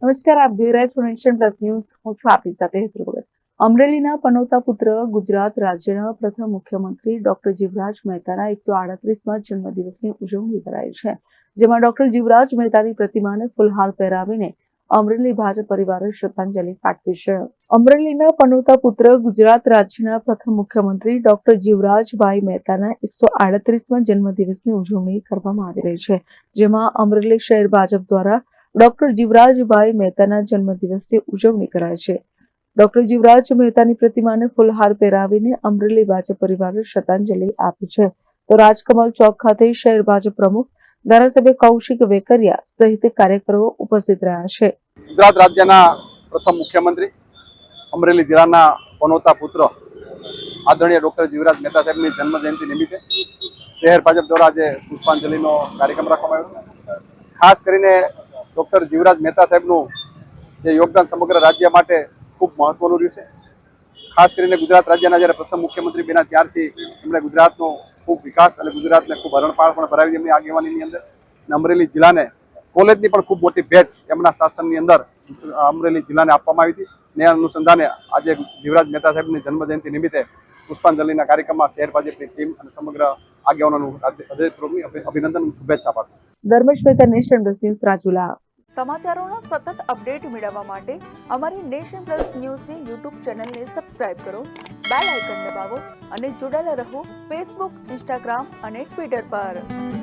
નમસ્કાર, આપ જોઈ રહ્યા છો નેશન પ્લસ ન્યૂઝ. હું છું આપની સાથે હેતલ ભગત. અમરેલીના પનોતા પુત્ર ગુજરાત રાજ્યના પ્રથમ મુખ્યમંત્રી ડોક્ટર જીવરાજ મહેતાના 138મા જન્મદિવસની ઉજવણી કરાઈ છે, જેમાં ડોક્ટર જીવરાજ મહેતાની પ્રતિમાને ફૂલહાર પહેરાવીને અમરેલી ભાજપ પરિવારે શ્રદ્ધાંજલિ પાઠવી છે. અમરેલીના પનોતા પુત્ર ગુજરાત રાજ્યના પ્રથમ મુખ્યમંત્રી ડોક્ટર જીવરાજભાઈ મહેતાના 138મા જન્મદિવસની ઉજવણી કરવામાં આવી રહી છે, જેમાં અમરેલી શહેર ભાજપ દ્વારા ડોક્ટર જીવરાજભાઈ મહેતાના જન્મદિવસની ઉજવણી કરાય છે. ડોક્ટર જીવરાજ મહેતાની પ્રતિમાને ફૂલહાર પહેરાવીને અમરેલી ભાજપ પરિવારે શ્રદ્ધાંજલિ આપી છે. તો રાજકમલ ચોક ખાતે શહેર ભાજપ પ્રમુખ ધારાસભ્ય કૌશિક વેકરિયા સહિત કાર્યકરો ઉપસ્થિત રહ્યા છે. ગુજરાત રાજ્યના પ્રથમ મુખ્યમંત્રી અમરેલી જિલ્લાના પનોતા પુત્ર આદરણીય ડોક્ટર જીવરાજ મહેતા સાહેબની જન્મજયંતિ નિમિત્તે શહેર ભાજપ દ્વારા આજે પુષ્પાંજલિનો કાર્યક્રમ રાખવામાં આવ્યો. ખાસ કરીને ડોક્ટર જીવરાજ મહેતા સાહેબનું જે યોગદાન સમગ્ર રાજ્ય માટે ખૂબ મહત્વનું રહ્યું છે. ખાસ કરીને ગુજરાત રાજ્યના જ્યારે પ્રથમ મુખ્યમંત્રી બન્યા ત્યારથી એમણે ગુજરાતનો ખૂબ વિકાસ અને ગુજરાતને ખૂબ હરણફાળ પણ ભરાવી એમની આગેવાનીની અંદર. અને અમરેલી જિલ્લાને કોલેજની પણ ખૂબ મોટી ભેટ એમના શાસનની અંદર અમરેલી જિલ્લાને આપવામાં આવી હતી. ને અનુસંધાને આજે જીવરાજ મહેતા સાહેબની જન્મજયંતિ નિમિત્તે પુષ્પાંજલિના કાર્યક્રમમાં શહેર ભાજપની ટીમ અને સમગ્ર આગેવાનોનું હૃદયપૂર્વક અભિનંદન અને શુભેચ્છા પાઠવું. Dharmesh Mehta, nation plus news, Rajula. સમાચારોના સતત અપડેટ મેળવવા માટે અમારી નેશન પ્લસ ન્યૂઝની યુટ્યુબ ચેનલને સબસ્ક્રાઇબ કરો, બેલ આઇકન દબાવો અને જોડાયેલા રહો ફેસબુક, ઇન્સ્ટાગ્રામ અને ટ્વિટર પર.